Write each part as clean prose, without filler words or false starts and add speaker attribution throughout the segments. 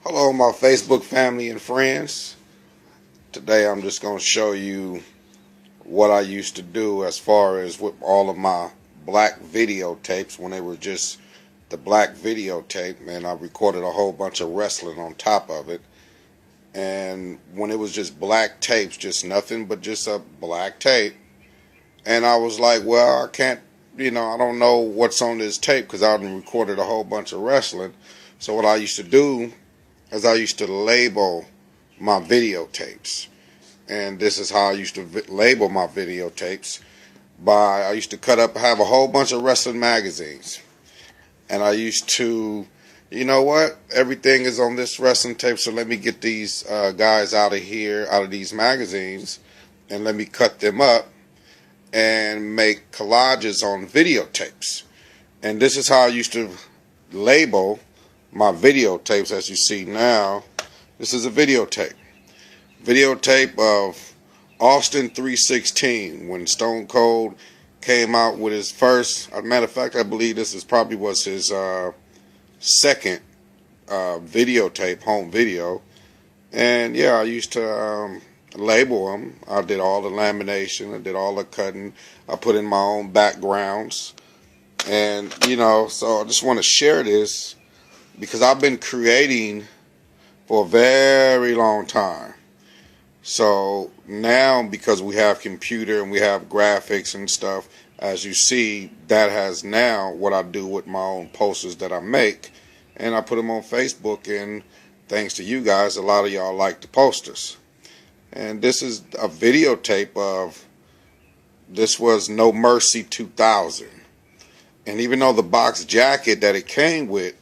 Speaker 1: Hello my Facebook family and friends. Today I'm just going to show you what I used to do as far as with all of my black videotapes when they were just the black videotape, and I recorded a whole bunch of wrestling on top of it. And when it was just black tapes, just nothing but just a black tape, and I was like, well, I can't, I don't know what's on this tape because I hadn't recorded a whole bunch of wrestling. So what I used to do is I used to label my videotapes. And this is how I used to label my videotapes. I used to have a whole bunch of wrestling magazines. And I used to, everything is on this wrestling tape, so let me get these guys out of here, out of these magazines, and let me cut them up and make collages on videotapes. And this is how I used to label my videotapes. As you see now, this is a videotape of Austin 316 when Stone Cold came out with his first, as a matter of fact, I believe this was his second videotape, home video. And yeah, I used to label them. I did all the lamination, I did all the cutting, I put in my own backgrounds. And so I just want to share this because I've been creating for a very long time. So now, because we have computer and we have graphics and stuff, as you see, that has now what I do with my own posters that I make, and I put them on Facebook, and thanks to you guys, a lot of y'all like the posters. And this is a videotape of, this was No Mercy 2000. And even though the box jacket that it came with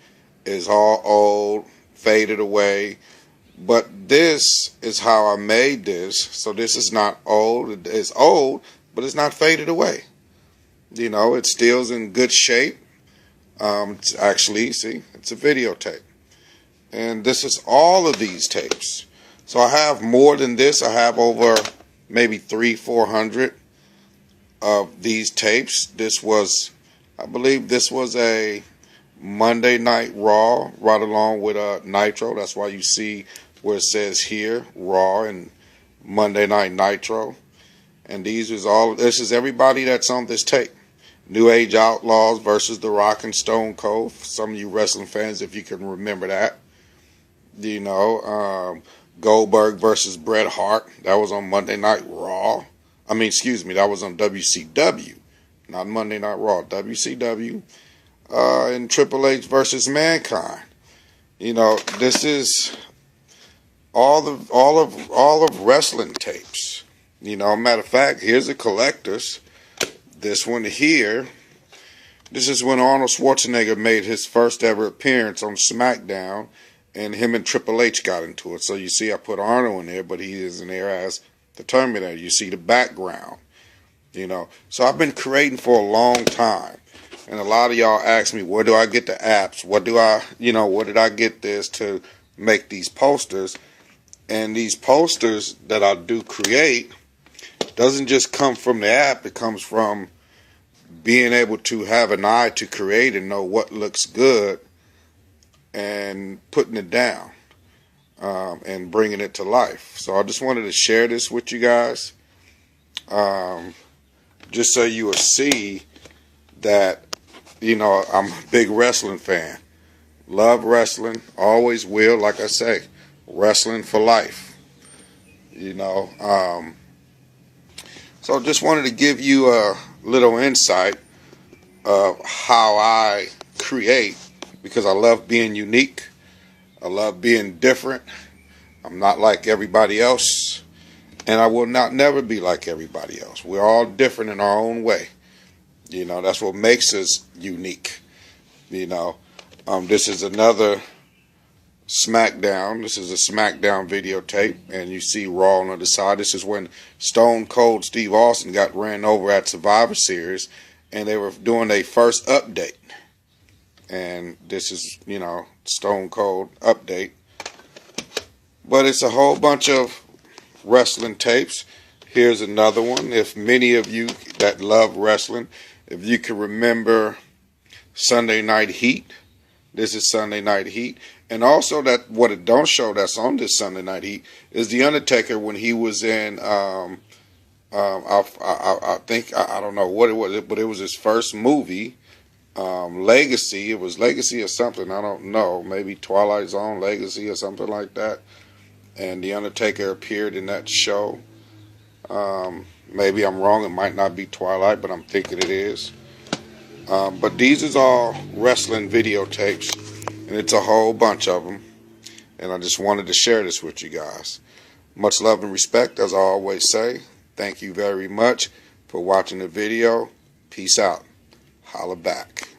Speaker 1: is all old, faded away, but this is how I made this. So this is not old. It's old, but it's not faded away. It still's in good shape. It's actually, see, it's a videotape. And this is all of these tapes. So I have more than this. I have over maybe 300-400 of these tapes. I believe this was a Monday Night Raw right along with Nitro. That's why you see where it says here Raw and Monday Night Nitro. And this is everybody that's on this tape. New Age Outlaws versus The Rock and Stone Cold. For some of you wrestling fans, if you can remember that. Goldberg versus Bret Hart. That was on Monday Night Raw. That was on WCW. Not Monday Night Raw. WCW. And Triple H versus Mankind. This is all of wrestling tapes. Matter of fact, here's a collector's. This one here, this is when Arnold Schwarzenegger made his first ever appearance on SmackDown, and him and Triple H got into it. So you see I put Arnold in there, but he is in there as the Terminator. You see the background. So I've been creating for a long time. And a lot of y'all ask me, where do I get the apps? Where did I get this to make these posters? And these posters that I do create doesn't just come from the app. It comes from being able to have an eye to create and know what looks good and putting it down and bringing it to life. So I just wanted to share this with you guys, just so you will see that I'm a big wrestling fan. Love wrestling, always will. Like I say, wrestling for life. So just wanted to give you a little insight of how I create, because I love being unique. I love being different. I'm not like everybody else, and I will never be like everybody else. We're all different in our own way. That's what makes us unique. This is another SmackDown. This is a SmackDown videotape, and you see Raw on the other side. This is when Stone Cold Steve Austin got ran over at Survivor Series, and they were doing their first update. And this is, Stone Cold update. But it's a whole bunch of wrestling tapes. Here's another one. If many of you that love wrestling, if you can remember Sunday Night Heat, This is Sunday Night Heat. And also, that what it don't show that's on this Sunday Night Heat is The Undertaker when he was in, I think, I don't know what it was, but it was his first movie, Legacy. It was Legacy or something, I don't know. Maybe Twilight Zone Legacy or something like that. And The Undertaker appeared in that show. Maybe I'm wrong. It might not be Twilight, but I'm thinking it is. But these is all wrestling videotapes, and it's a whole bunch of them. And I just wanted to share this with you guys. Much love and respect, as I always say. Thank you very much for watching the video. Peace out. Holla back.